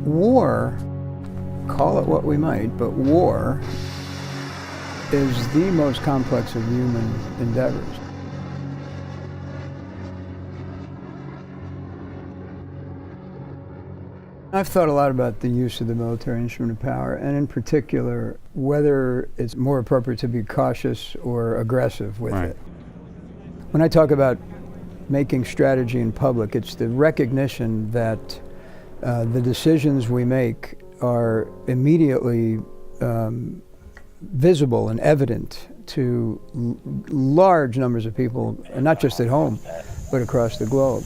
War, call it what we might, but war is the most complex of human endeavors. I've thought a lot about the use of the military instrument of power, and in particular, whether it's more appropriate to be cautious or aggressive with it. When I talk about making strategy in public, it's the recognition that the decisions we make are immediately visible and evident to large numbers of people, and not just at home, but across the globe.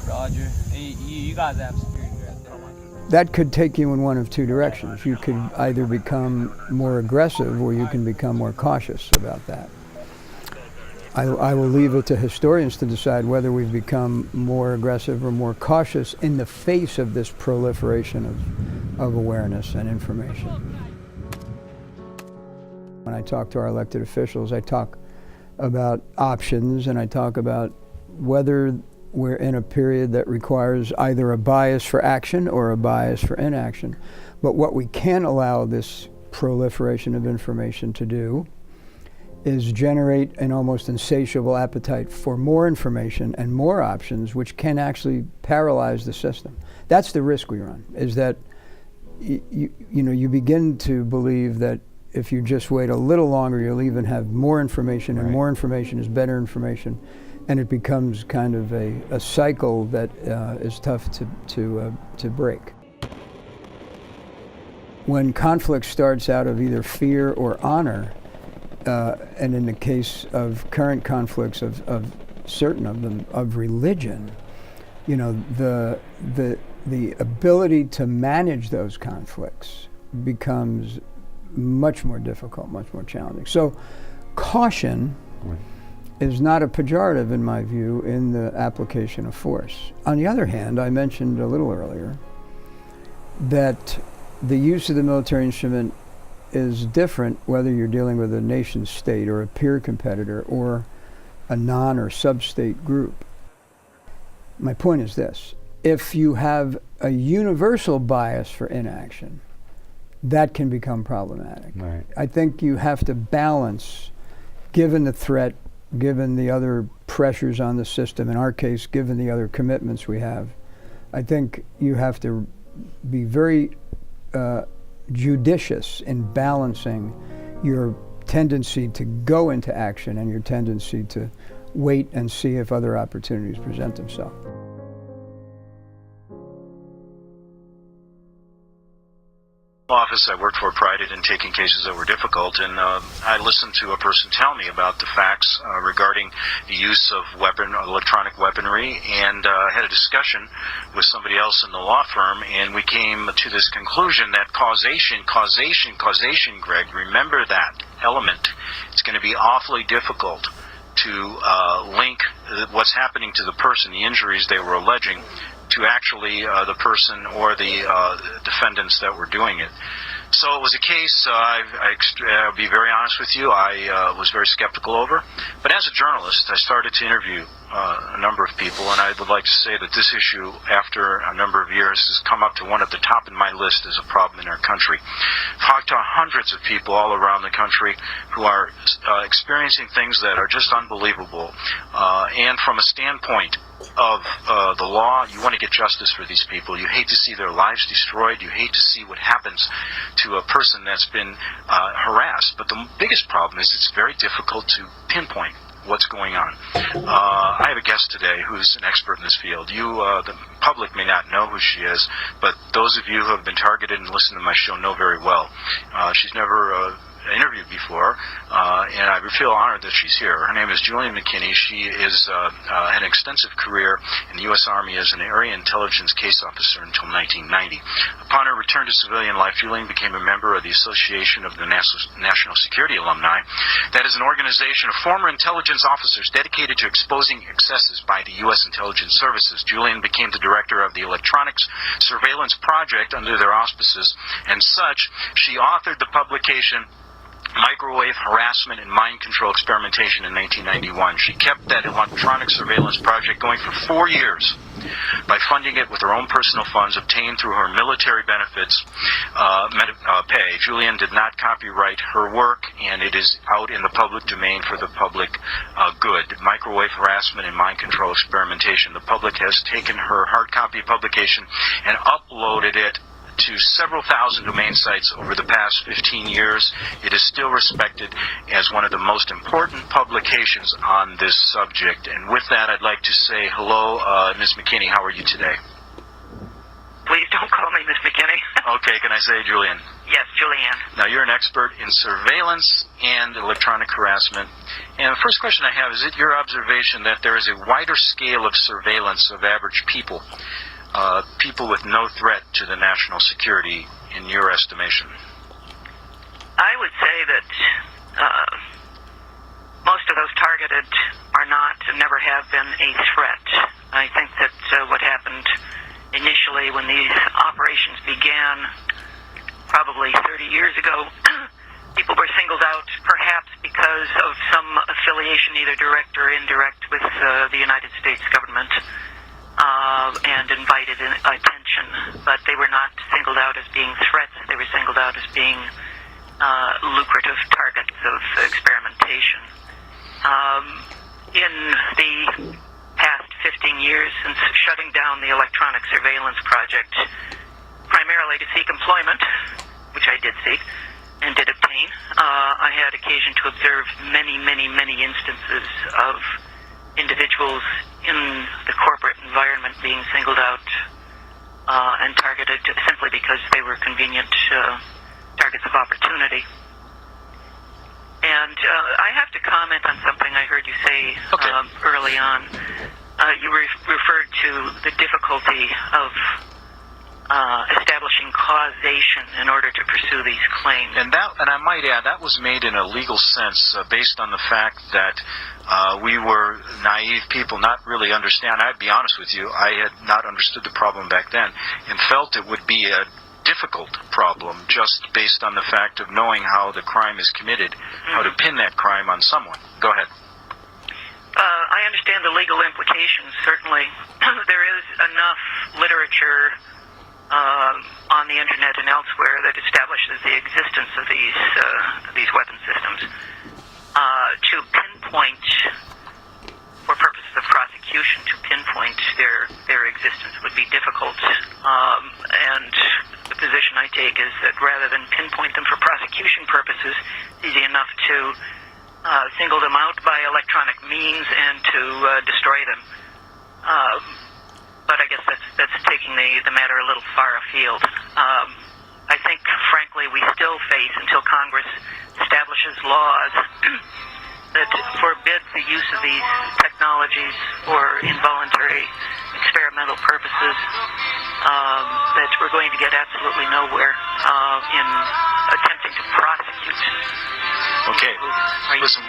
Roger. You guys have security right there. That could take you in one of two directions. You could either become more aggressive or you can become more cautious about that. I will leave it to historians to decide whether we've become more aggressive or more cautious in the face of this proliferation of awareness and information. When I talk to our elected officials, I talk about options, and I talk about whether we're in a period that requires either a bias for action or a bias for inaction. But what we can allow this proliferation of information to do is generate an almost insatiable appetite for more information and more options, which can actually paralyze the system. That's the risk we run, is that you begin to believe that if you just wait a little longer, you'll even have more information, and more information is better information, and it becomes kind of a cycle that is tough to break. When conflict starts out of either fear or honor, and in the case of current conflicts of certain of them, of religion, the ability to manage those conflicts becomes much more difficult, much more challenging. So caution is not a pejorative, in my view, in the application of force. On the other hand, I mentioned a little earlier that the use of the military instrument is different whether you're dealing with a nation state or a peer competitor or a non or sub-state group. My point is this: if you have a universal bias for inaction, that can become problematic. I think you have to balance, given the threat, given the other pressures on the system, in our case, given the other commitments we have, I think you have to be very judicious in balancing your tendency to go into action and your tendency to wait and see if other opportunities present themselves. Office I worked for prided in taking cases that were difficult, and I listened to a person tell me about the facts regarding the use of electronic weaponry, and had a discussion with somebody else in the law firm, and we came to this conclusion that causation, Greg, remember that element. It's going to be awfully difficult to link what's happening to the person, the injuries they were alleging, to actually the person or the defendants that were doing it. So it was a case, I'll be very honest with you, I was very skeptical over. But as a journalist, I started to interview a number of people, and I would like to say that this issue, after a number of years, has come up to one at the top in my list as a problem in our country. I've talked to hundreds of people all around the country who are experiencing things that are just unbelievable. And from a standpoint of the law, you want to get justice for these people. You hate to see their lives destroyed. You hate to see what happens to a person that's been harassed. But the biggest problem is it's very difficult to pinpoint what's going on. I have a guest today who's an expert in this field. The public may not know who she is, but those of you who have been targeted and listened to my show know very well. She's never interviewed before, and I feel honored that she's here. Her name is Julian McKinney. She had an extensive career in the U.S. Army as an area intelligence case officer until 1990. Upon her return to civilian life, Julian became a member of the Association of the National Security Alumni. That is an organization of former intelligence officers dedicated to exposing excesses by the U.S. intelligence services. Julian became the director of the Electronics Surveillance Project under their auspices, and such, she authored the publication microwave harassment and mind control experimentation in 1991. She kept that electronic surveillance project going for 4 years by funding it with her own personal funds obtained through her military benefits pay. Julian did not copyright her work, and it is out in the public domain for the public good. Microwave harassment and mind control experimentation. The public has taken her hard copy publication and uploaded it to several thousand domain sites over the past 15 years. It is still respected as one of the most important publications on this subject. And with that, I'd like to say hello, Ms. McKinney. How are you today? Please don't call me Miss McKinney. Okay, can I say Julian? Yes, Julianne. Now, you're an expert in surveillance and electronic harassment. And the first question I have, is it your observation that there is a wider scale of surveillance of average people, people with no threat to the national security, in your estimation? I would say that most of those targeted are not and never have been a threat. I think that what happened initially when these operations began, probably 30 years ago, people were singled out perhaps because of some affiliation, either direct or indirect, with the United States government, and invited attention. But they were not singled out as being threats. They were singled out as being lucrative targets of experimentation. In the past 15 years, since shutting down the electronic surveillance project, primarily to seek employment, which I did seek and did obtain, I had occasion to observe many, many, many instances of individuals in the corporate environment being singled out and targeted simply because they were convenient targets of opportunity. And I have to comment on something I heard you say early on. You referred to the difficulty of establishing causation in order to pursue these claims. And I might add, that was made in a legal sense based on the fact that we were naive people, not really understand. I'd be honest with you, I had not understood the problem back then and felt it would be a difficult problem just based on the fact of knowing how the crime is committed, how to pin that crime on someone. Go ahead. I understand the legal implications, certainly. There is enough literature on the internet and elsewhere that establishes the existence of these weapon systems. To pinpoint, for purposes of prosecution, to pinpoint their existence would be difficult. And the position I take is that rather than pinpoint them for prosecution purposes, it's easy enough to single them out by electronic means and to destroy them. But I guess that's taking the matter a little far afield. I think, frankly, we still face, until Congress establishes laws that forbid the use of these technologies for involuntary experimental purposes, that we're going to get absolutely nowhere in attempting to prosecute. Okay, listen,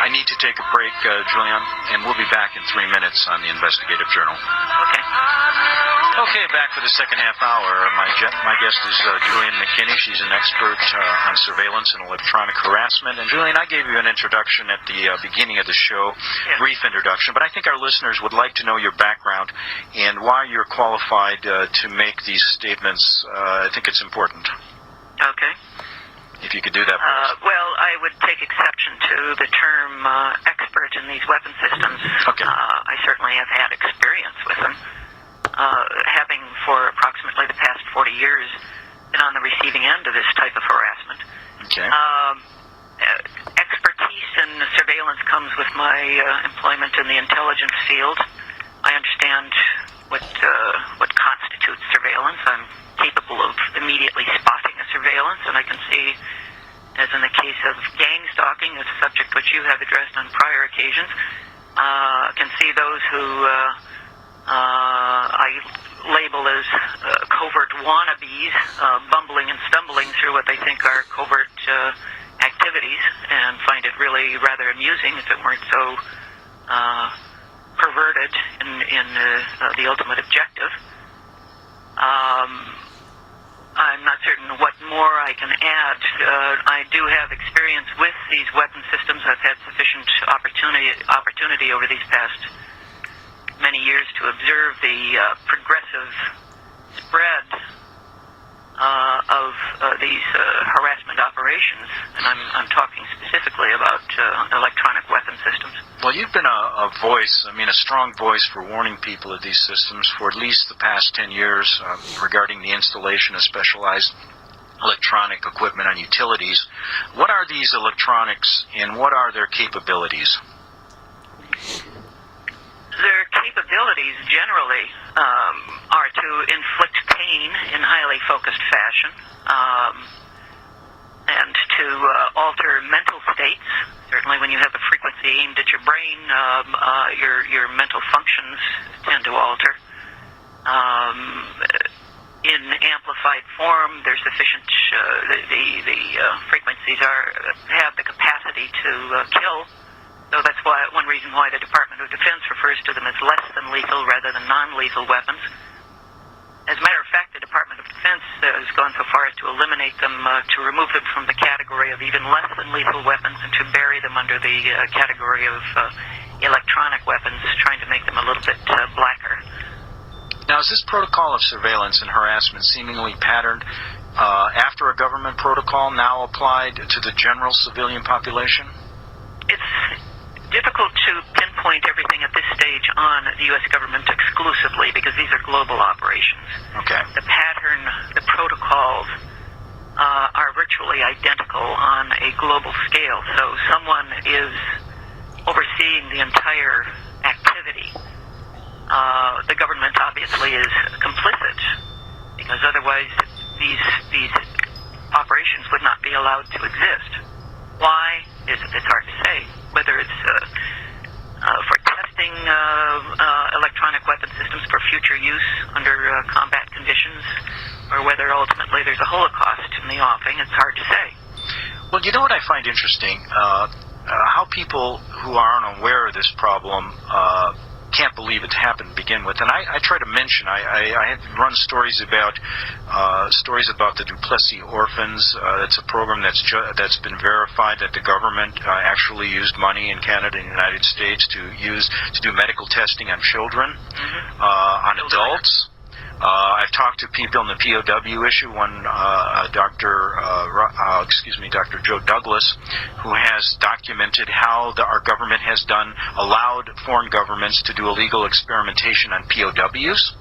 I need to take a break, Julian, and we'll be back in 3 minutes on the Investigative Journal. Okay. Okay, back for the second half hour. My guest is Julian McKinney. She's an expert on surveillance and electronic harassment. And Julian, I gave you an introduction at the beginning of the show, brief introduction, but I think our listeners would like to know your background and why you're qualified to make these statements. I think it's important. Okay. If you could do that, please. Well, I would take exception to the term expert in these weapon systems. Okay. I certainly have had experience with them, having for approximately the past 40 years been on the receiving end of this type of harassment. Okay. Expertise in surveillance comes with my employment in the intelligence field. I understand what constitutes surveillance. I'm capable of immediately spotting a surveillance, and I can see, as in the case of gang stalking, a subject which you have addressed on prior occasions, can see those who I label as covert wannabes, bumbling and stumbling through what they think are covert activities, and find it really rather amusing if it weren't so perverted in the ultimate objective. I'm not certain what more I can add. I I do have experience with these weapon systems. I've had sufficient opportunity over these past many years to observe the progressive spread of these harassment operations, and I'm talking specifically about electronic weapon systems. Well, you've been a voice, a strong voice for warning people of these systems for at least the past 10 years regarding the installation of specialized electronic equipment on utilities. What are these electronics, and what are their capabilities? Their capabilities generally are to inflict pain in highly focused fashion, and to alter mental states. Certainly when you have a frequency aimed at your brain, your mental functions tend to alter. In amplified form, there's sufficient, the frequencies have the capacity to kill. So that's one reason why the Department of Defense refers to them as less than lethal rather than non-lethal weapons. As a matter of fact, the Department of Defense has gone so far as to eliminate them, to remove them from the category of even less than lethal weapons and to bury them under the category of electronic weapons, trying to make them a little bit blacker. Now, is this protocol of surveillance and harassment seemingly patterned after a government protocol now applied to the general civilian population? It's difficult to pinpoint everything at this stage on the U.S. government exclusively because these are global operations. Okay. The pattern, the protocols are virtually identical on a global scale. So someone is overseeing the entire activity. The government obviously is complicit because otherwise these operations would not be allowed to exist. Why? It's hard to say. Whether it's for testing electronic weapon systems for future use under combat conditions, or whether ultimately there's a holocaust in the offing, it's hard to say. Well, you know what I find interesting? How people who are unaware of this problem can't believe it's happened to begin with. And I try to mention, I had run stories about the Duplessis orphans. It's a program that's been verified that the government actually used money in Canada and the United States to do medical testing on children, on adults. I've talked to people in the POW issue. Dr. Joe Douglas, who has documented how our government has allowed foreign governments to do illegal experimentation on POWs.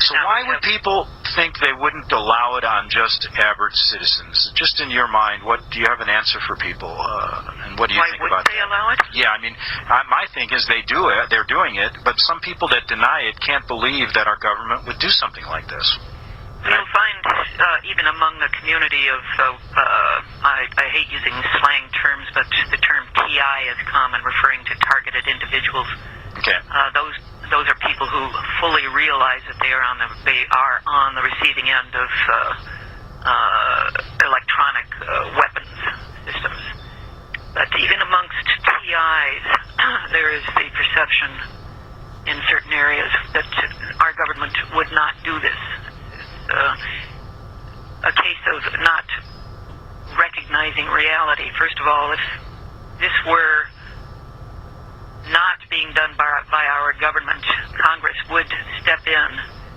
So why would people think they wouldn't allow it on just average citizens? Just in your mind, do you have an answer for people? And what do you think about that? Why wouldn't they allow it? Yeah, my thing is they're doing it, but some people that deny it can't believe that our government would do something like this. You'll find even among the community of, I hate using slang terms, but the term TI is common, referring to targeted individuals. Okay. Those are people who fully realize that they are on the receiving end of electronic weapons systems. But even amongst TIs, there is the perception in certain areas that our government would not do this. It's a case of not recognizing reality. First of all, if this were not being done by our government, Congress would step in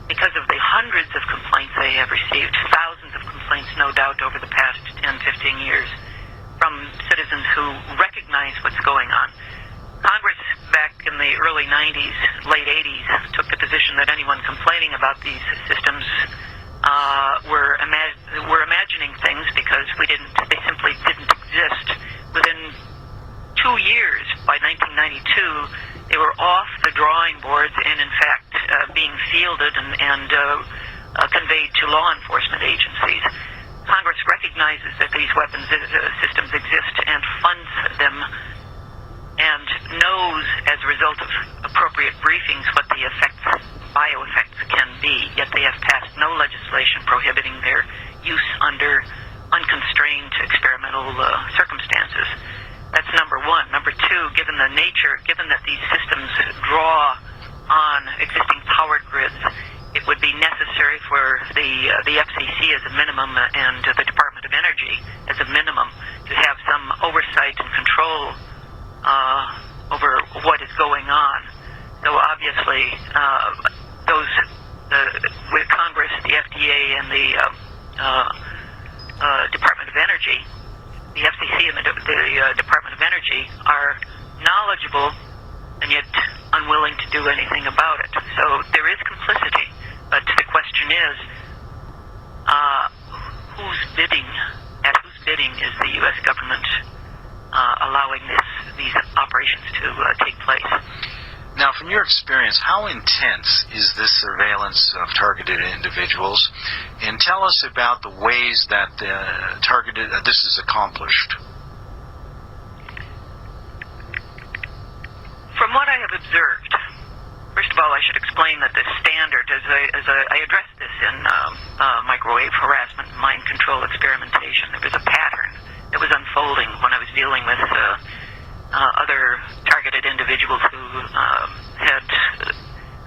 because of the hundreds of complaints they have received, thousands of complaints, no doubt, over the past 10, 15 years from citizens who recognize what's going on. Congress, back in the early 90s, late 80s, took the position that anyone complaining about these systems were imagining things because they simply didn't exist. Within 2 years, by 1992, they were off the drawing boards and, in fact, being fielded and conveyed to law enforcement agencies. Congress recognizes that these weapons systems exist and funds them, and knows, as a result of appropriate briefings, what the bioeffects can be, yet they have passed no legislation prohibiting their use under unconstrained experimental circumstances. That's number one. Number two, given that these systems draw on existing power grids, it would be necessary for the FCC as a minimum and the Department Department of Energy as a minimum to have some oversight and control over what is going on. So obviously, with Congress, the FDA, and the Department of Energy, the FCC and the Department of Energy are knowledgeable and yet unwilling to do anything about it. So there is complicity, but the question is, whose bidding is the U.S. government allowing these operations to take place? Now, from your experience, how intense is this surveillance of targeted individuals? And tell us about the ways that this is accomplished. From what I have observed, first of all, I should explain that the standard, as I addressed this in microwave harassment and mind control experimentation, there was a pattern that was unfolding when I was dealing with other targeted individuals who had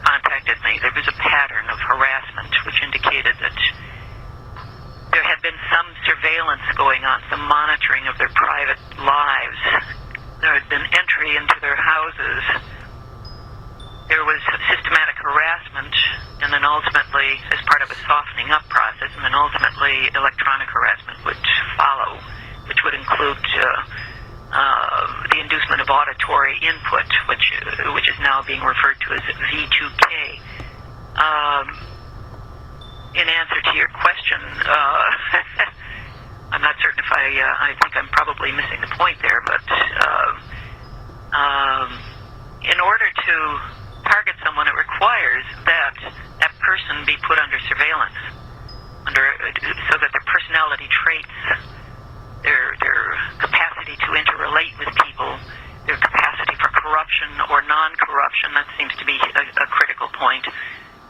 contacted me. There was a pattern of harassment which indicated that there had been some surveillance going on, some monitoring of their private lives. There had been entry into their houses. There was systematic harassment, and then ultimately, as part of a softening up process, and then ultimately electronic harassment would follow, which would include the inducement of auditory input, which is now being referred to as V2K. In answer to your question, I'm not certain if I think I'm probably missing the point there, but in order to target someone, it requires that that person be put under surveillance, so that their personality traits, their capacity to interrelate with people, their capacity for corruption or non-corruption, that seems to be a critical point,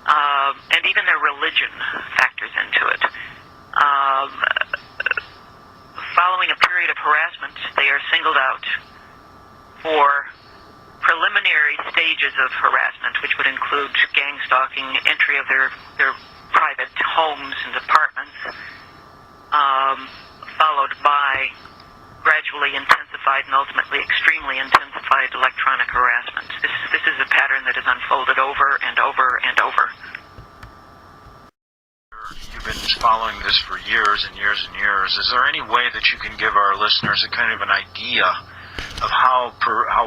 and even their religion factors into it. Following a period of harassment, they are singled out for preliminary stages of harassment, which would include gang stalking, entry of their private homes and apartments, followed by gradually intensified and ultimately extremely intensified electronic harassment. This is a pattern that has unfolded over and over and over. You've been following this for years and years and years. Is there any way that you can give our listeners a kind of an idea of how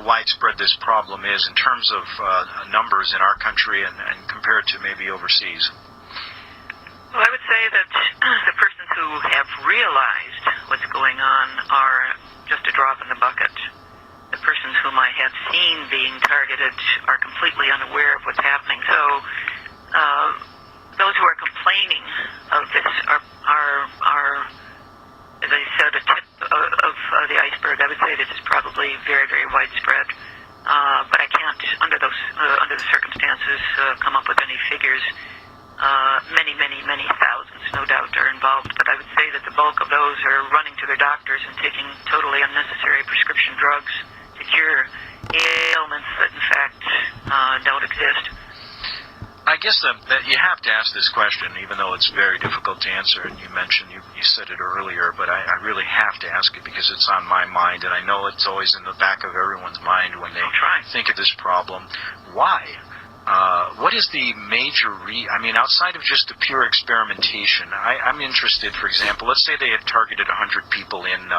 widespread this problem is in terms of numbers in our country and compared to maybe overseas? Well, I would say that the persons who have realized what's going on are just a drop in the bucket. The persons whom I have seen being targeted are completely unaware of what's happening. So those who are complaining of this are, as I said, a tip of the iceberg. I would say this is probably very, very widespread. But I can't, under the circumstances, come up with any figures. Many thousands, no doubt, are involved. But I would say that the bulk of those are running to their doctors and taking totally unnecessary prescription drugs to cure ailments that, in fact, don't exist. I guess that you have to ask this question, even though it's very difficult to answer, and you mentioned, you said it earlier, but I really have to ask it because it's on my mind, and I know it's always in the back of everyone's mind when they think of this problem. Why? What is the major outside of just the pure experimentation, I'm interested, for example, let's say they have targeted 100 people in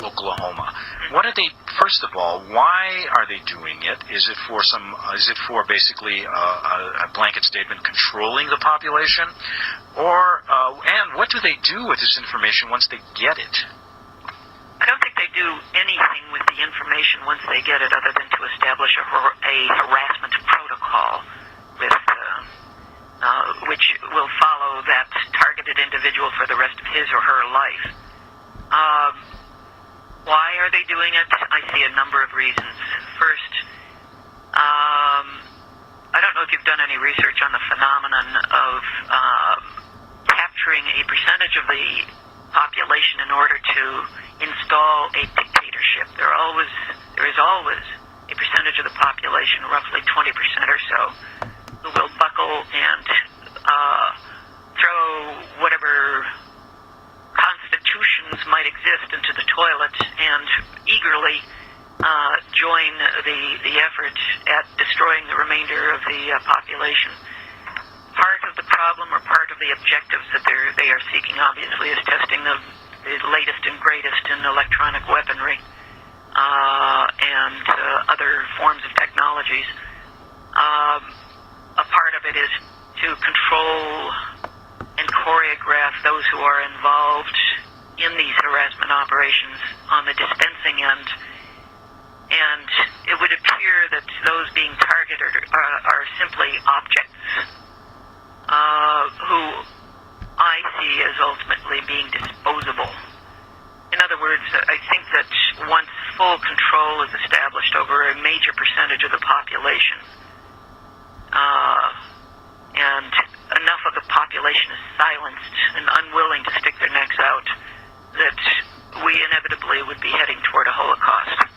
Oklahoma. What are they, first of all, why are they doing it? Is it for basically a blanket statement controlling the population? And what do they do with this information once they get it? I don't think they do anything with the information once they get it other than to establish a harassment protocol which will follow that targeted individual for the rest of his or her life. Why are they doing it? I see a number of reasons. First, I don't know if you've done any research on the phenomenon of capturing a percentage of the population in order to install a dictatorship. There is always a percentage of the population, roughly 20% or so, who will buckle and throw whatever constitution toilet and eagerly join the effort at destroying the remainder of the population. Part of the problem, or part of the objectives that they are seeking, obviously, is testing the latest and greatest in electronic weaponry and other forms of technologies. A part of it is to control and choreograph those who are involved in these harassment operations on the dispensing end. And it would appear that those being targeted are simply objects who I see as ultimately being disposable. In other words, I think that once full control is established over a major percentage of the population, and enough of the population is silenced and unwilling to stick their necks out, that we inevitably would be heading toward a Holocaust.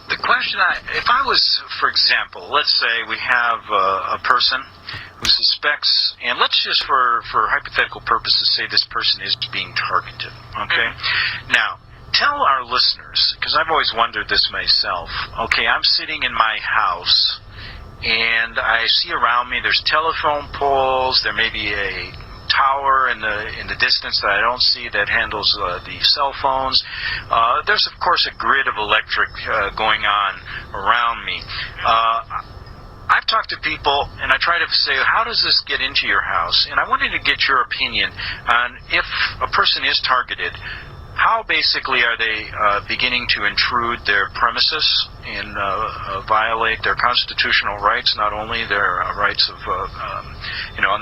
The question, if I was, for example, let's say we have a person who suspects, and let's just for hypothetical purposes say this person is being targeted, okay? Mm-hmm. Now, tell our listeners, because I've always wondered this myself, okay, I'm sitting in my house, and I see around me there's telephone poles, there may be a tower in the distance that I don't see that handles the cell phones. There's, of course, a grid of electric going on around me. I've talked to people, and I try to say, how does this get into your house? And I wanted to get your opinion on if a person is targeted, how basically are they beginning to intrude their premises and violate their constitutional rights, not only their rights of,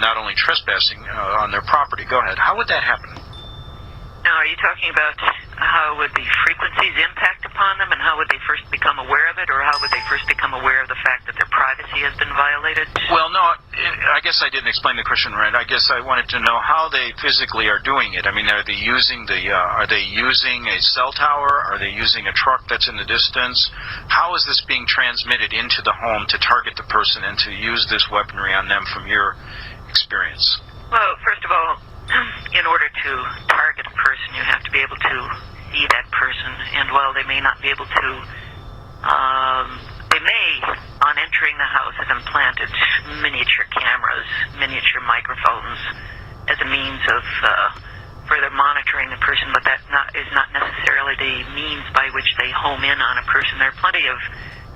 not only trespassing on their property. Go ahead. How would that happen? Now, are you talking about how would the frequencies impact upon them, and how would they first become aware of it, or how would they first become aware of the fact that their privacy has been violated? Well, no, I guess I didn't explain the question right. I guess I wanted to know how they physically are doing it. I mean, are they using a cell tower? Are they using a truck that's in the distance? How is this being transmitted into the home to target the person and to use this weaponry on them from your experience? Well, first of all, in order to target a person, you have to be able to see that person, and while they may not be able to, they may, on entering the house, have implanted miniature cameras, miniature microphones, as a means of further monitoring the person, but that is not necessarily the means by which they home in on a person. There are plenty of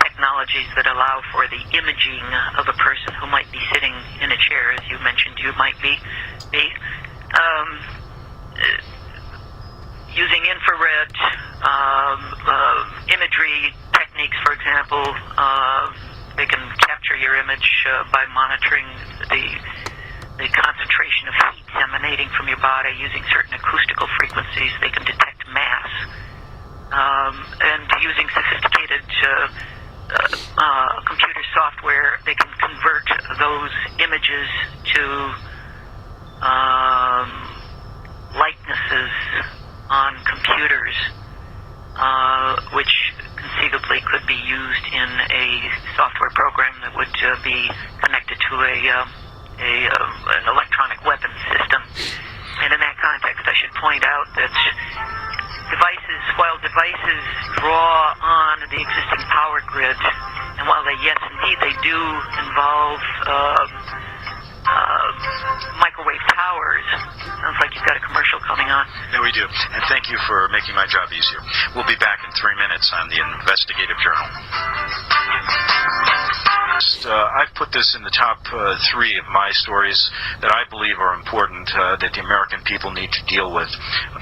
technologies that allow for the imaging of a person who might be sitting in a chair, as you mentioned you might be. Using infrared imagery techniques, for example, they can capture your image by monitoring the concentration of heat emanating from your body using certain acoustical frequencies. They can detect mass, and using sophisticated computer software, they can convert those images to likenesses on computers, which conceivably could be used in a software program that would be connected to an electronic weapons system. And in that context, I should point out that while devices draw on the existing power grid, and while yes, indeed, they do involve microwave towers. Sounds like you've got a commercial coming on. Yeah, we do. And thank you for making my job easier. We'll be back in 3 minutes on the Investigative Journal. I've put this in the top 3 of my stories that I believe are important that the American people need to deal with.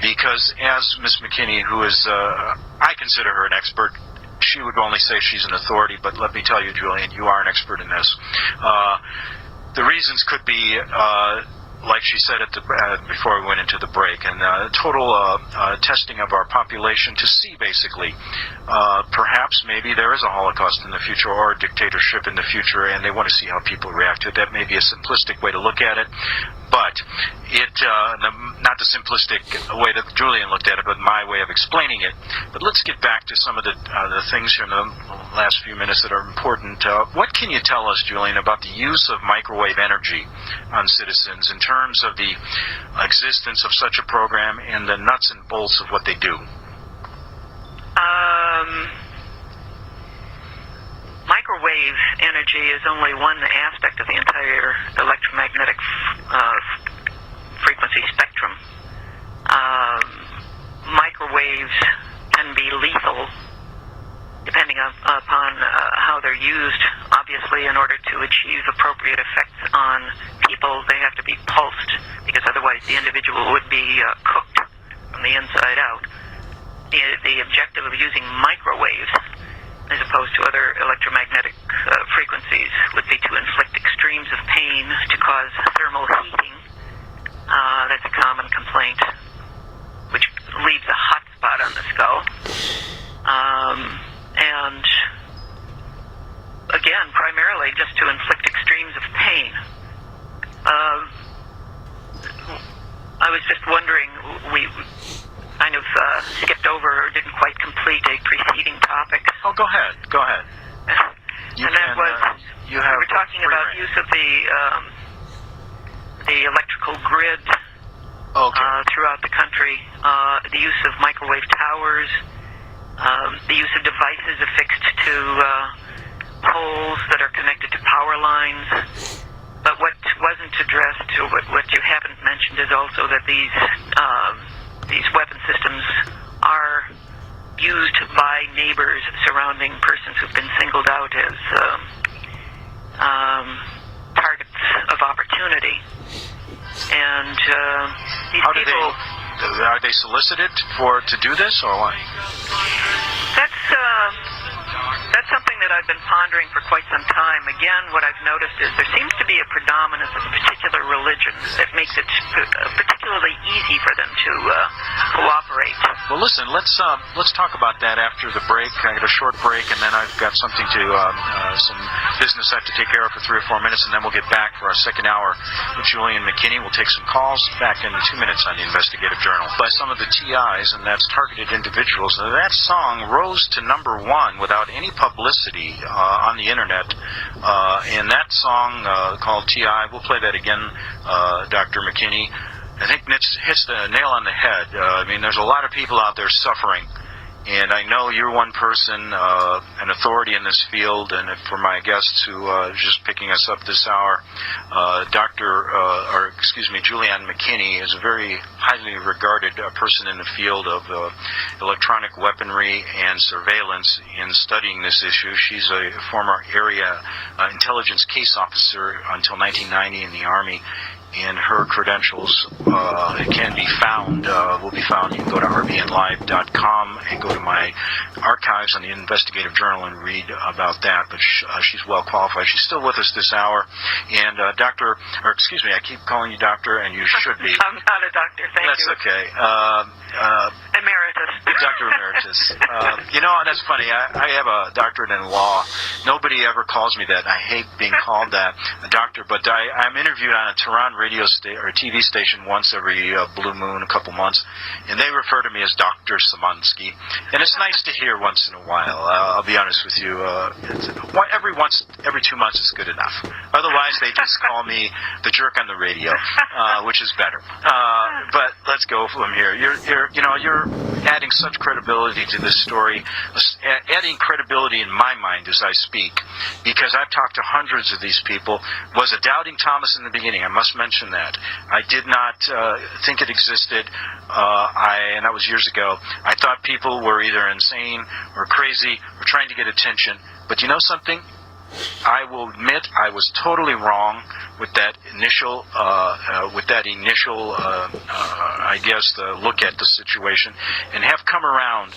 Because as Ms. McKinney, who is, I consider her an expert, she would only say she's an authority, but let me tell you, Julian, you are an expert in this. The reasons could be, like she said before we went into the break, and total testing of our population to see, basically, perhaps maybe there is a Holocaust in the future or a dictatorship in the future, and they want to see how people react to it. That may be a simplistic way to look at it, But it, not the simplistic way that Julian looked at it, but my way of explaining it. But let's get back to some of the things here in the last few minutes that are important. What can you tell us, Julian, about the use of microwave energy on citizens in terms of the existence of such a program and the nuts and bolts of what they do? Microwave energy is only one aspect of the entire electromagnetic frequency spectrum. Microwaves can be lethal depending upon how they're used. Obviously, in order to achieve appropriate effects on people, they have to be pulsed, because otherwise the individual would be cooked from the inside out. The objective of using microwaves, as opposed to other electromagnetic frequencies, would be to inflict extremes of pain, to cause thermal heating. That's a common complaint, which leaves a hot spot on the skull. And again, primarily just to inflict extremes of pain. I was just wondering, we kind of skipped over or didn't quite complete a preceding topic. Oh, go ahead. We were talking about use of the electrical grid throughout the country, the use of microwave towers, the use of devices affixed to poles that are connected to power lines. But what wasn't addressed, or what you haven't mentioned, is also that these weapon systems are used by neighbors surrounding persons who've been singled out as targets of opportunity. And these people... Are they solicited to do this, or what? That's something that I've been pondering for quite some time. Again, what I've noticed is there seems to be a predominance of a particular religion that makes it particularly easy for them to cooperate. Well, listen, let's talk about that after the break. I got a short break, and then I've got something some business I have to take care of for 3 or 4 minutes, and then we'll get back for our second hour with Julian McKinney. We'll take some calls back in 2 minutes on the Investigative Journal by some of the TIs, and that's targeted individuals. That song rose to number 1 without any publicity on the internet, and that song called TI, we'll play that again, Dr. McKinney, I think hits the nail on the head. I mean, there's a lot of people out there suffering, and I know you're one person, an authority in this field, and for my guests who are just picking us up this hour, Julianne McKinney is a very highly regarded person in the field of electronic weaponry and surveillance in studying this issue. She's a former area intelligence case officer until 1990 in the Army, and her credentials can be found, will be found. You can go to rbnlive.com and go to my archives on the Investigative Journal and read about that, but she's well qualified. She's still with us this hour, and I keep calling you doctor, and you should be. I'm not a doctor, thank you. That's okay. Emeritus. Dr. Emeritus. That's funny. I have a doctorate in law. Nobody ever calls me that. I hate being called that, a doctor, but I'm interviewed on a Tehran radio or TV station once every blue moon, a couple months, and they refer to me as Dr. Samansky, and it's nice to hear once in a while. I'll be honest with you. Every 2 months is good enough. Otherwise, they just call me the jerk on the radio, which is better. But let's go from here. You're adding such credibility to this story, adding credibility in my mind as I speak, because I've talked to hundreds of these people. Was a doubting Thomas in the beginning. I must mention that. I did not think it existed, and that was years ago. I thought people were either insane or crazy or trying to get attention. But you know something? I will admit I was totally wrong with that initial, look at the situation, and have come around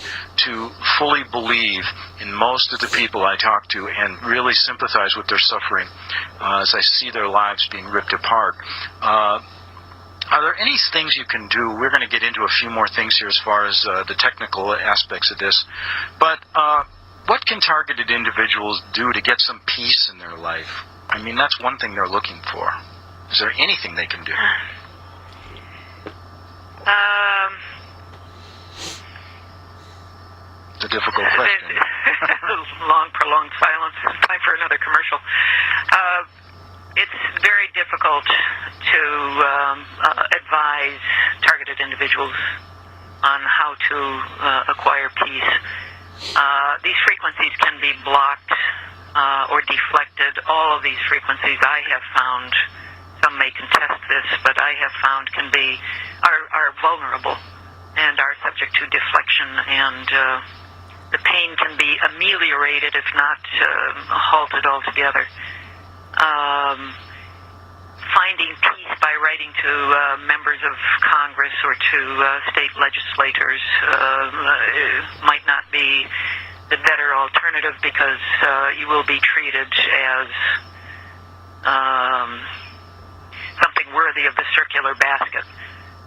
to fully believe in most of the people I talk to and really sympathize with their suffering as I see their lives being ripped apart. Are there any things you can do? We're going to get into a few more things here as far as the technical aspects of this, but what can targeted individuals do to get some peace in their life? I mean, that's one thing they're looking for. Is there anything they can do? It's a difficult question. Long, prolonged silence. Time for another commercial. It's very difficult to advise targeted individuals on how to acquire peace. These frequencies can be blocked or deflected. All of these frequencies I have found, some may contest this, but I have found are vulnerable and are subject to deflection, and the pain can be ameliorated if not halted altogether. Finding peace by writing to members of Congress or to state legislators might not be the better alternative, because you will be treated as something worthy of the circular basket.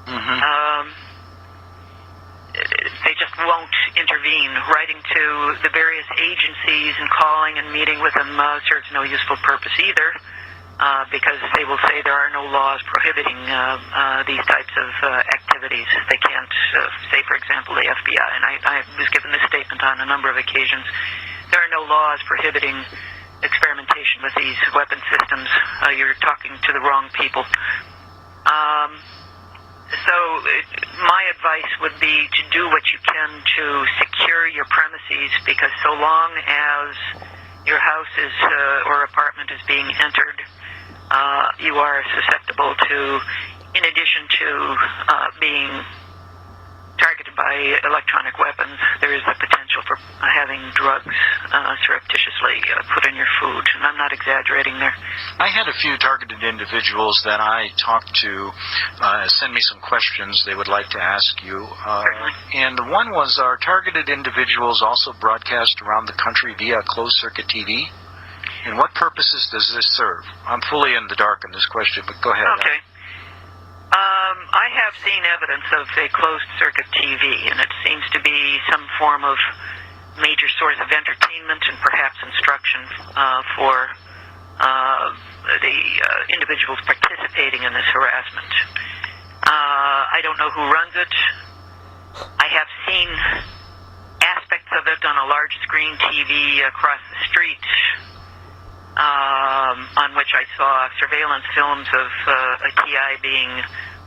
Mm-hmm. They just won't intervene. Writing to the various agencies and calling and meeting with them serves no useful purpose either, because they will say there are no laws prohibiting these types of activities. They can't, say, for example, the FBI, and I was given this statement on a number of occasions, there are no laws prohibiting experimentation with these weapon systems. You're talking to the wrong people. So my advice would be to do what you can to secure your premises, because so long as your house is or apartment is being entered, you are susceptible to, in addition to being targeted by electronic weapons, there is the potential for having drugs surreptitiously put in your food. And I'm not exaggerating there. I had a few targeted individuals that I talked to send me some questions they would like to ask you. Certainly. And one was, are targeted individuals also broadcast around the country via closed-circuit TV? And what purposes does this serve? I'm fully in the dark on this question, but go ahead. Okay. I have seen evidence of a closed-circuit TV, and it seems to be some form of major source of entertainment and perhaps instruction for the individuals participating in this harassment. I don't know who runs it. I have seen aspects of it on a large screen TV across the street, on which I saw surveillance films of a TI being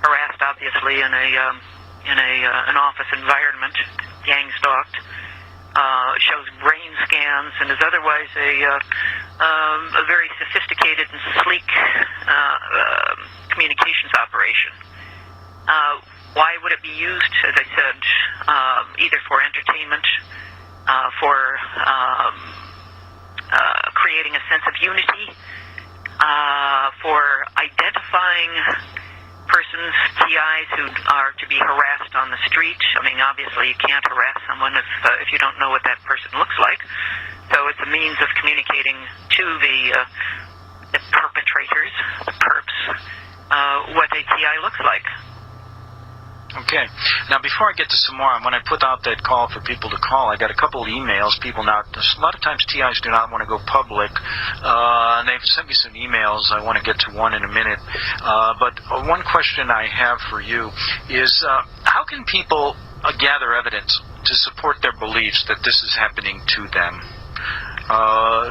harassed, obviously in an office environment, gang stalked. Shows brain scans and is otherwise a very sophisticated and sleek communications operation. Why would it be used? As I said, either for entertainment, for creating a sense of unity, for identifying persons, TIs, who are to be harassed on the street. I mean, obviously you can't harass someone if you don't know what that person looks like. So it's a means of communicating to the perpetrators, the perps, what a TI looks like. Okay. Now, before I get to some more, when I put out that call for people to call, I got a couple of emails. People now, a lot of times TIs do not want to go public, and they've sent me some emails. I want to get to one in a minute. But one question I have for you is, how can people gather evidence to support their beliefs that this is happening to them?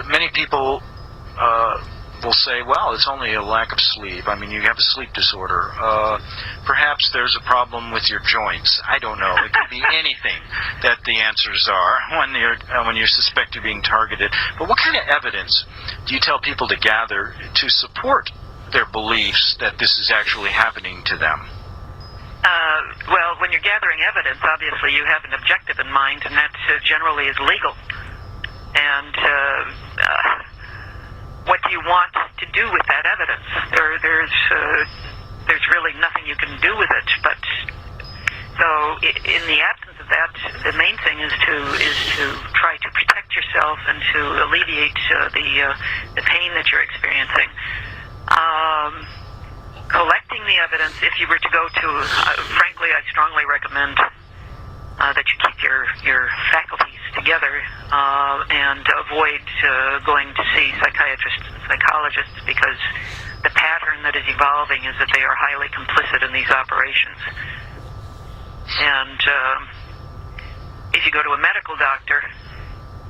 Many people will say, well, it's only a lack of sleep. I mean, you have a sleep disorder. Perhaps there's a problem with your joints. I don't know. It could be anything that the answers are when you suspect you're being targeted. But what kind of evidence do you tell people to gather to support their beliefs that this is actually happening to them? Well, when you're gathering evidence, obviously you have an objective in mind, and that generally is legal. And what do you want to do with that evidence? There's really nothing you can do with it. But so in the absence of that, the main thing is to try to protect yourself and to alleviate the pain that you're experiencing. Collecting the evidence, if you were to go to, frankly, I strongly recommend that you keep your faculties together. together and avoid going to see psychiatrists and psychologists, because the pattern that is evolving is that they are highly complicit in these operations. And if you go to a medical doctor,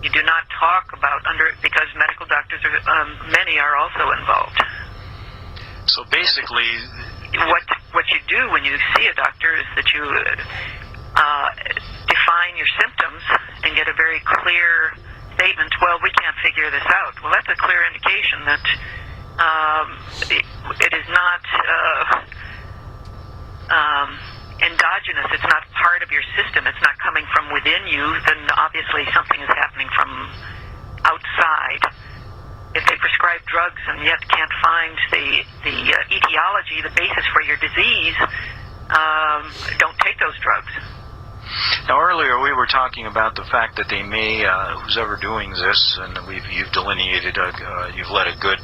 you do not talk about because medical doctors many are also involved. So basically, what you do when you see a doctor is that you define your symptoms and get a very clear statement. Well, we can't figure this out. Well, that's a clear indication that it is not endogenous. It's not part of your system. It's not coming from within you. Then obviously something is happening from outside. If they prescribe drugs and yet can't find the etiology, the basis for your disease, don't take those drugs. Now, earlier we were talking about the fact that they may, who's ever doing this, and you've delineated, you've led a good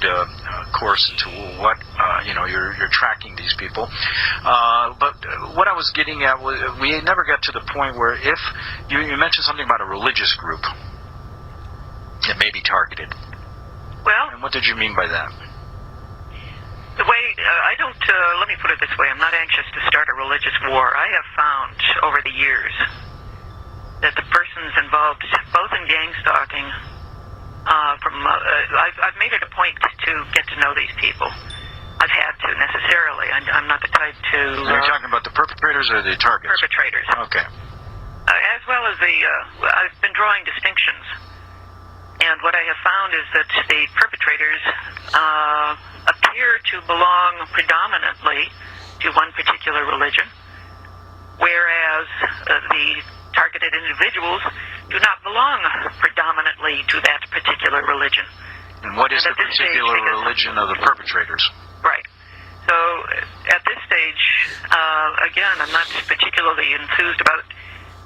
course into what, you're tracking these people. But what I was getting at was, we never got to the point where if, you mentioned something about a religious group that may be targeted. Well, and what did you mean by that? The way, let me put it this way, I'm not anxious to start a religious war. I have found over the years that the persons involved, both in gang stalking, I've made it a point to get to know these people. I've had to, necessarily. I'm not the type to... You're talking about the perpetrators or the targets? Perpetrators. Okay. As well as I've been drawing distinctions. And what I have found is that the perpetrators appear to belong predominantly to one particular religion, whereas the targeted individuals do not belong predominantly to that particular religion. And what is the particular religion of the perpetrators? Right. So at this stage, again, I'm not particularly enthused about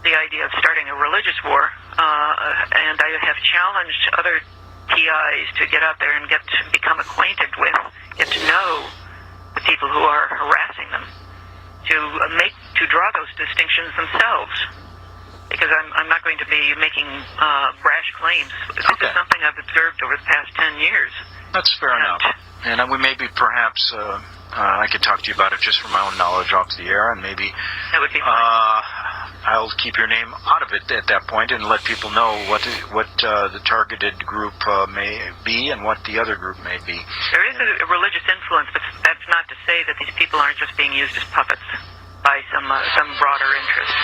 the idea of starting a religious war, and I have challenged other TIs to get out there and become acquainted with, get to know the people who are harassing them, to draw those distinctions themselves. Because I'm not going to be making brash claims. This is something I've observed over the past 10 years. That's fair enough. And we maybe perhaps I could talk to you about it just from my own knowledge off the air, and maybe that would be fine. I'll keep your name out of it at that point and let people know what the targeted group may be and what the other group may be. There is a religious influence, but that's not to say that these people aren't just being used as puppets by some broader interest.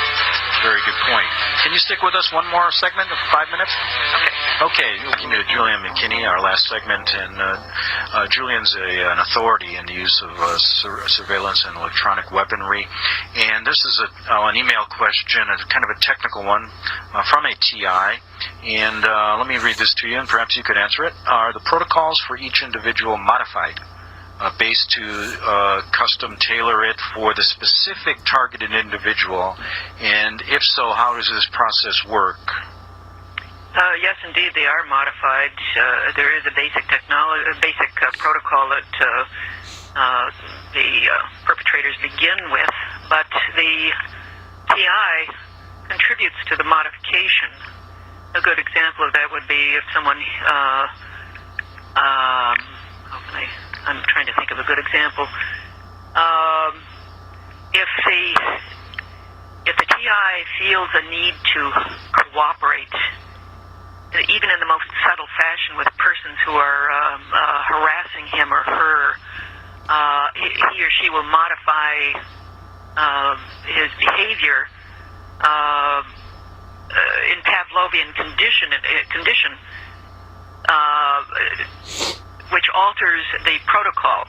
Very good point. Can you stick with us one more segment of 5 minutes? Okay. Looking to Julian McKinney, our last segment, and Julian's an authority in the use of surveillance and electronic weaponry. And this is an email question, kind of a technical one, from a TI. And let me read this to you, and perhaps you could answer it. Are the protocols for each individual modified? Based to custom tailor it for the specific targeted individual, and if so, how does this process work? Yes, indeed, they are modified. There is a basic protocol that the perpetrators begin with, but the TI contributes to the modification. A good example of that would be if someone I'm trying to think of a good example. If the TI feels a need to cooperate, even in the most subtle fashion, with persons who are harassing him or her, he or she will modify his behavior in Pavlovian condition, which alters the protocol.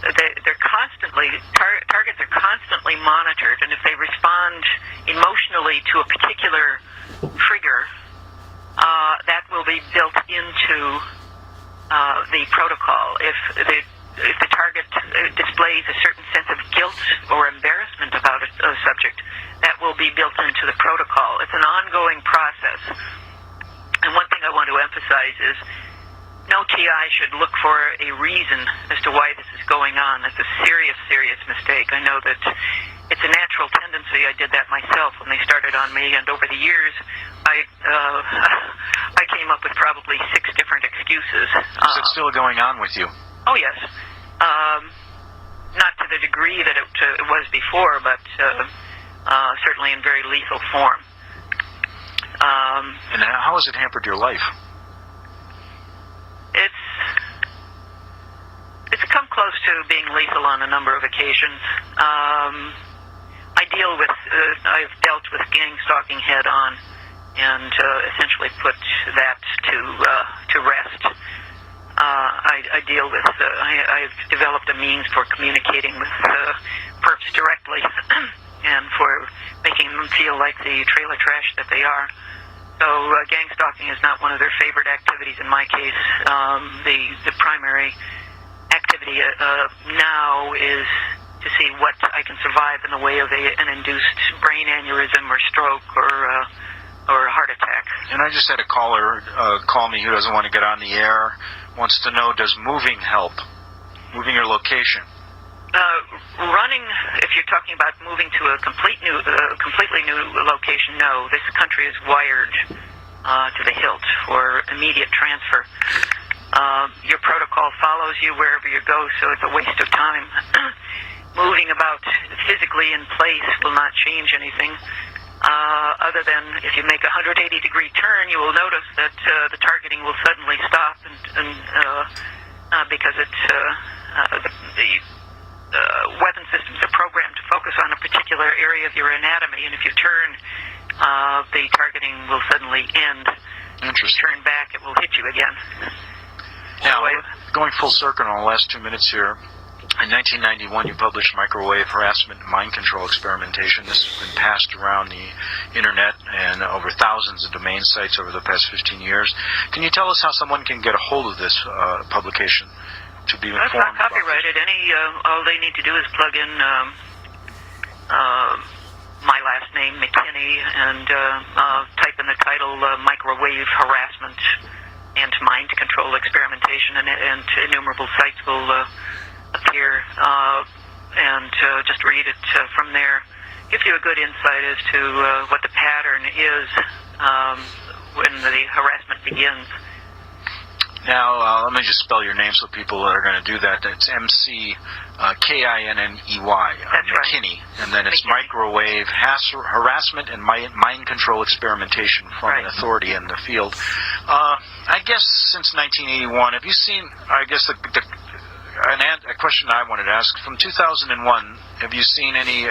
They're constantly, targets are constantly monitored, and if they respond emotionally to a particular trigger, that will be built into the protocol. If the target displays a certain sense of guilt or embarrassment about a subject, that will be built into the protocol. It's an ongoing process. And one thing I want to emphasize is no TI should look for a reason as to why this is going on. That's a serious, serious mistake. I know that it's a natural tendency. I did that myself when they started on me, and over the years, I I came up with probably 6 different excuses. Is it still going on with you? Oh, yes. Not to the degree that it was before, but certainly in very lethal form. And how has it hampered your life? It's come close to being lethal on a number of occasions. I've dealt with gang stalking head on, and essentially put that to rest. I've developed a means for communicating with perps directly, and for making them feel like the trailer trash that they are. So gang stalking is not one of their favorite activities in my case. The primary activity now is to see what I can survive in the way of an induced brain aneurysm or stroke or a heart attack. And I just had a caller call me who doesn't want to get on the air, wants to know, does moving help? Moving your location? Running, if you're talking about moving to a completely new location, no. This country is wired to the hilt for immediate transfer. Your protocol follows you wherever you go, so it's a waste of time. Moving about physically in place will not change anything, other than if you make a 180-degree turn, you will notice that the targeting will suddenly stop, because the weapon systems are programmed to focus on a particular area of your anatomy, and if you turn, the targeting will suddenly end. Interesting. If you turn back, it will hit you again. Now, going full circle in the last 2 minutes here, in 1991 you published Microwave Harassment and Mind Control Experimentation. This has been passed around the internet and over thousands of domain sites over the past 15 years. Can you tell us how someone can get a hold of this publication to be informed? That's not copyrighted. All they need to do is plug in my last name, McKinney, and type in the title Microwave Harassment and Mind Control Experimentation, and innumerable sites will appear, and just read it from there. Gives you a good insight as to what the pattern is when the harassment begins. Now, let me just spell your name so people are going to do that. It's McKinney, That's McKinney, right. and then it's McKinney. Microwave Harassment and Mind Control Experimentation from Right. an authority in the field. I guess since 1981, have you seen, I guess a question I wanted to ask, from 2001, have you seen any,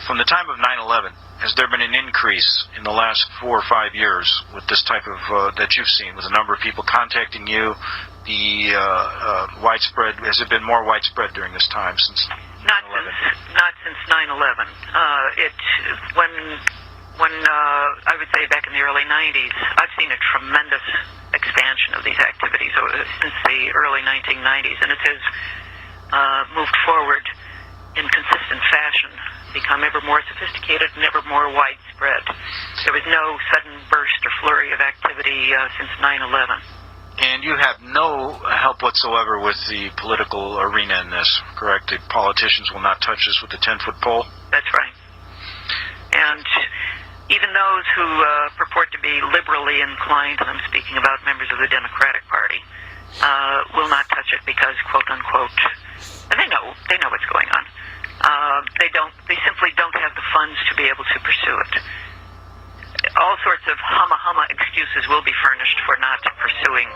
from the time of 9/11, has there been an increase in the last 4 or 5 years with this type of, that you've seen, with a number of people contacting you, the widespread, has it been more widespread during this time since 9/11? Not since 9/11. When I would say back in the early 90s, I've seen a tremendous expansion of these activities since the early 1990s, and it has moved forward in consistent fashion, become ever more sophisticated and ever more widespread. There was no sudden burst or flurry of activity since 9/11. And you have no help whatsoever with the political arena in this, correct? The politicians will not touch this with a 10-foot pole? That's right. And even those who purport to be liberally inclined, and I'm speaking about members of the Democratic Party, will not touch it because, quote unquote, and they know what's going on. They simply don't have the funds to be able to pursue it. All sorts of humma excuses will be furnished for not pursuing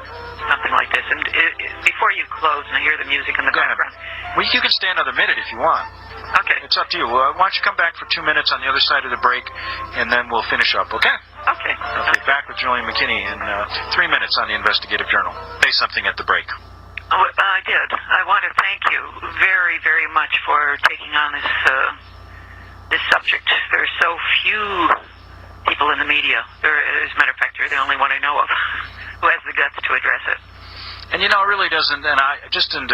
something like this. And before you close, and I hear the music in the background. Well, you can stay another minute if you want. Okay. It's up to you. Why don't you come back for 2 minutes on the other side of the break, and then we'll finish up, okay? Okay. Okay, back with Julian McKinney in 3 minutes on the Investigative Journal. Say something at the break. Oh, I did. I want to thank you very, very much for taking on this subject. There are so few people in the media. As a matter of fact, you're the only one I know of who has the guts to address it. And it really doesn't, and I just in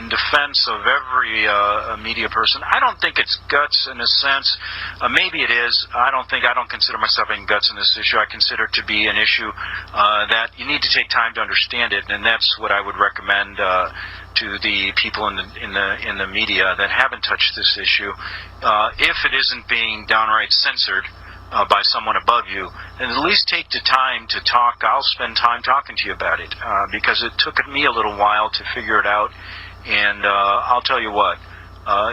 defense of every media person, I don't think it's guts in a sense. Maybe it is. I don't consider myself having guts in this issue. I consider it to be an issue that you need to take time to understand it, and that's what I would recommend to the people in the media that haven't touched this issue. If it isn't being downright censored, by someone above you, then at least take the time to talk. I'll spend time talking to you about it because it took me a little while to figure it out. And I'll tell you what,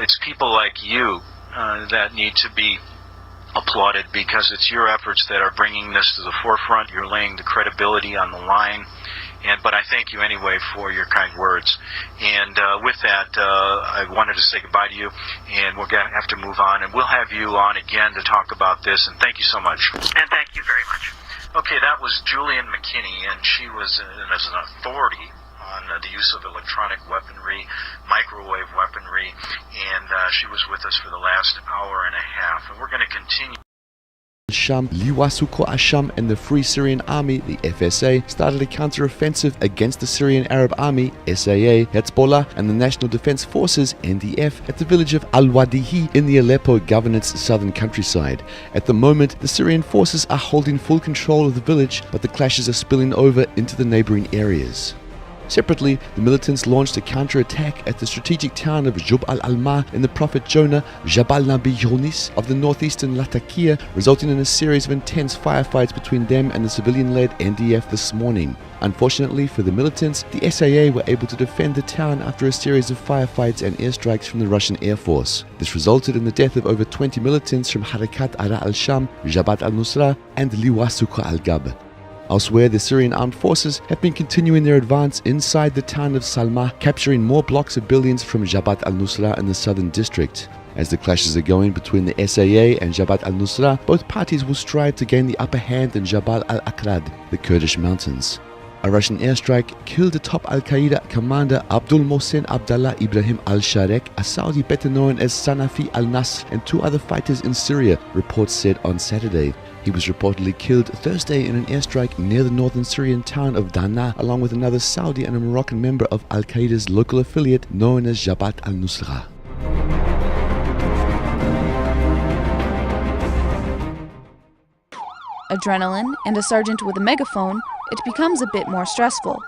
it's people like you that need to be applauded because it's your efforts that are bringing this to the forefront. You're laying the credibility on the line. But I thank you anyway for your kind words. And with that, I wanted to say goodbye to you, and we're going to have to move on. And we'll have you on again to talk about this. And thank you so much. And thank you very much. Okay, that was Julian McKinney, and she was as an authority on the use of electronic weaponry, microwave weaponry, and she was with us for the last hour and a half. And we're going to continue. Sham, Liwasuko Asham and the Free Syrian Army, the FSA, started a counter-offensive against the Syrian Arab Army, SAA, Hezbollah, and the National Defense Forces, NDF, at the village of Al-Wadihi in the Aleppo governorate's southern countryside. At the moment, the Syrian forces are holding full control of the village, but the clashes are spilling over into the neighboring areas. Separately, the militants launched a counter-attack at the strategic town of Jub al-Alma in the Prophet Jonah, Jabal Nabi Yonis of the northeastern Latakia, resulting in a series of intense firefights between them and the civilian-led NDF this morning. Unfortunately for the militants, the SAA were able to defend the town after a series of firefights and airstrikes from the Russian Air Force. This resulted in the death of over 20 militants from Harakat Ara al-Sham, Jabhat al-Nusra, and Liwasuko al-Gab. Elsewhere, the Syrian armed forces have been continuing their advance inside the town of Salma, capturing more blocks of buildings from Jabhat al-Nusra in the southern district. As the clashes are going between the SAA and Jabhat al-Nusra, both parties will strive to gain the upper hand in Jabal al-Akrad, the Kurdish mountains. A Russian airstrike killed the top Al-Qaeda commander Abdul Mohsen Abdallah Ibrahim al-Sharek, a Saudi better known as Sanafi al-Nasr, and 2 other fighters in Syria, reports said on Saturday. He was reportedly killed Thursday in an airstrike near the northern Syrian town of Dana, along with another Saudi and a Moroccan member of Al-Qaeda's local affiliate known as Jabhat al-Nusra. Adrenaline and a sergeant with a megaphone, it becomes a bit more stressful.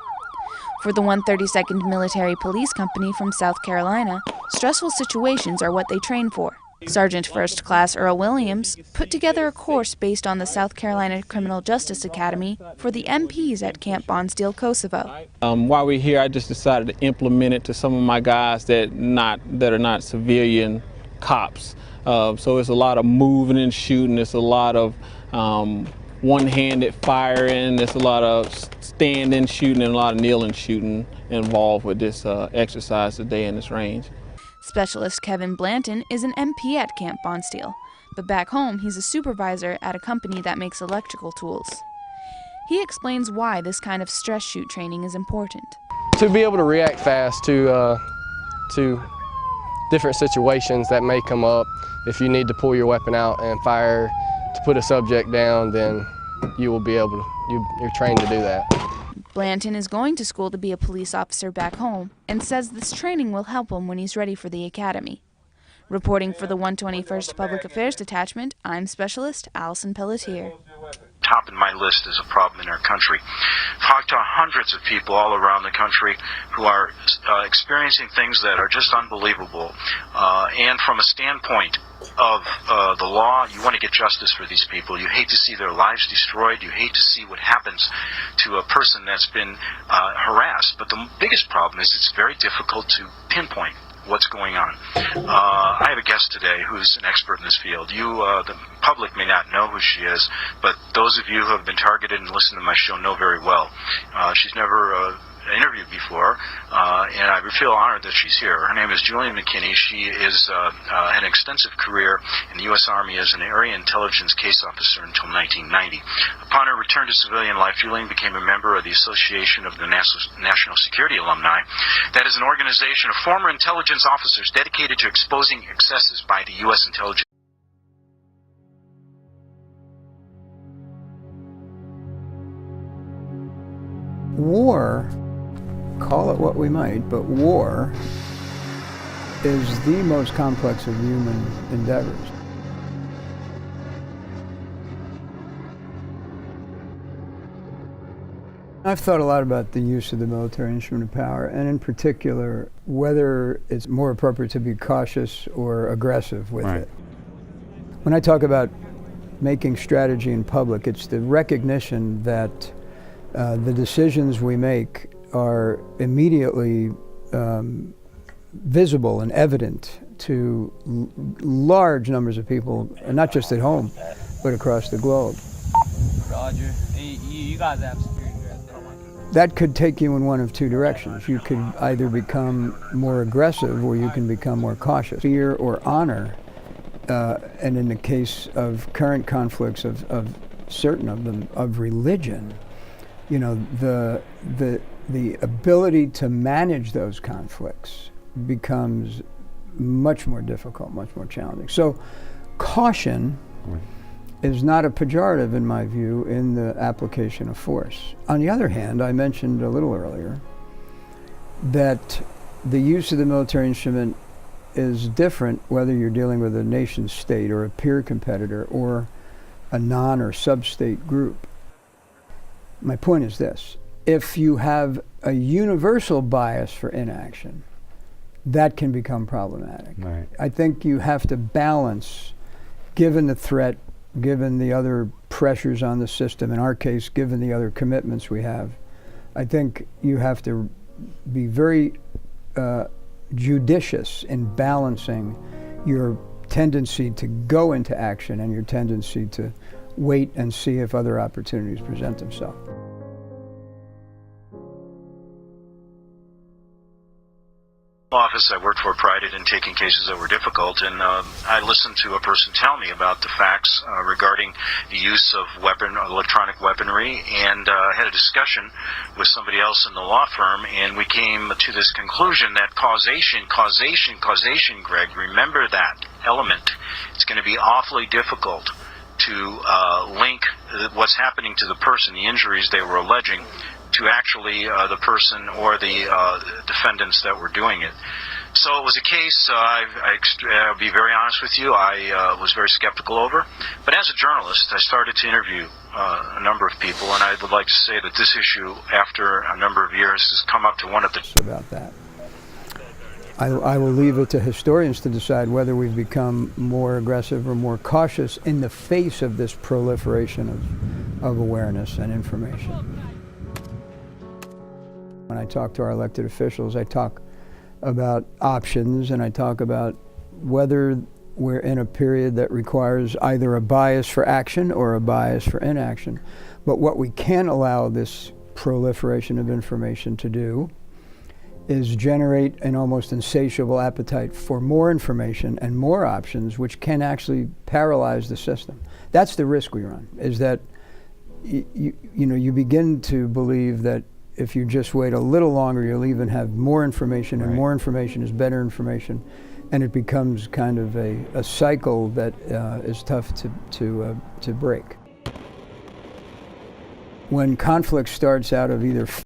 For the 132nd Military Police Company from South Carolina, stressful situations are what they train for. Sergeant First Class Earl Williams put together a course based on the South Carolina Criminal Justice Academy for the MPs at Camp Bondsteel, Kosovo. While we're here, I just decided to implement it to some of my guys that are not civilian cops. So it's a lot of moving and shooting. It's a lot of one-handed firing. There's a lot of standing shooting and a lot of kneeling shooting involved with this exercise today in this range. Specialist Kevin Blanton is an MP at Camp Bondsteel, but back home he's a supervisor at a company that makes electrical tools. He explains why this kind of stress shoot training is important. To be able to react fast to different situations that may come up. If you need to pull your weapon out and fire to put a subject down, then you will be able to, you're trained to do that. Blanton is going to school to be a police officer back home and says this training will help him when he's ready for the academy. Reporting for the 121st Public Affairs Detachment, I'm Specialist Allison Pelletier. Top in my list is a problem in our country. Talked to hundreds of people all around the country who are experiencing things that are just unbelievable. And from a standpoint of the law, you want to get justice for these people. You hate to see their lives destroyed. You hate to see what happens to a person that's been harassed. But the biggest problem is it's very difficult to pinpoint what's going on. I have a guest today who's an expert in this field. The public may not know who she is, but those of you who have been targeted and listened to my show know very well. She's never interviewed before, and I feel honored that she's here. Her name is Julian McKinney. She had an extensive career in the U.S. Army as an area intelligence case officer until 1990. Upon her return to civilian life, Julian became a member of the Association of the National Security Alumni. That is an organization of former intelligence officers dedicated to exposing excesses by the U.S. intelligence. War, call it what we might, but war is the most complex of human endeavors. I've thought a lot about the use of the military instrument of power, and in particular, whether it's more appropriate to be cautious or aggressive with it. When I talk about making strategy in public. It's the recognition that the decisions we make are immediately visible and evident to large numbers of people, and not just at home, but across the globe. Roger. You guys have security here. That could take you in one of two directions. You could either become more aggressive or you can become more cautious. Fear or honor, and in the case of current conflicts of certain of them, of religion, you know, the ability to manage those conflicts becomes much more difficult, much more challenging. So caution is not a pejorative in my view in the application of force. On the other hand, I mentioned a little earlier that the use of the military instrument is different whether you're dealing with a nation state or a peer competitor or a non or sub-state group. My point is this: if you have a universal bias for inaction, that can become problematic. Right. I think you have to balance, given the threat, given the other pressures on the system, in our case, given the other commitments we have, I think you have to be very judicious in balancing your tendency to go into action and your tendency to wait and see if other opportunities present themselves. Office I worked for prided in taking cases that were difficult, and I listened to a person tell me about the facts regarding the use of electronic weaponry, and had a discussion with somebody else in the law firm, and we came to this conclusion that causation, Greg, remember that element. It's going to be awfully difficult to link what's happening to the person, the injuries they were alleging, to actually the person or the defendants that were doing it. So it was a case, I'll be very honest with you, I was very skeptical over. But as a journalist, I started to interview a number of people, and I would like to say that this issue, after a number of years, has come up to one of the... About that. I will leave it to historians to decide whether we've become more aggressive or more cautious in the face of this proliferation of awareness and information. When I talk to our elected officials, I talk about options, and I talk about whether we're in a period that requires either a bias for action or a bias for inaction. But what we can't allow this proliferation of information to do is generate an almost insatiable appetite for more information and more options, which can actually paralyze the system. That's the risk we run, is that you begin to believe that if you just wait a little longer, you'll even have more information, and more information is better information, and it becomes kind of a cycle that is tough to break. When conflict starts out of either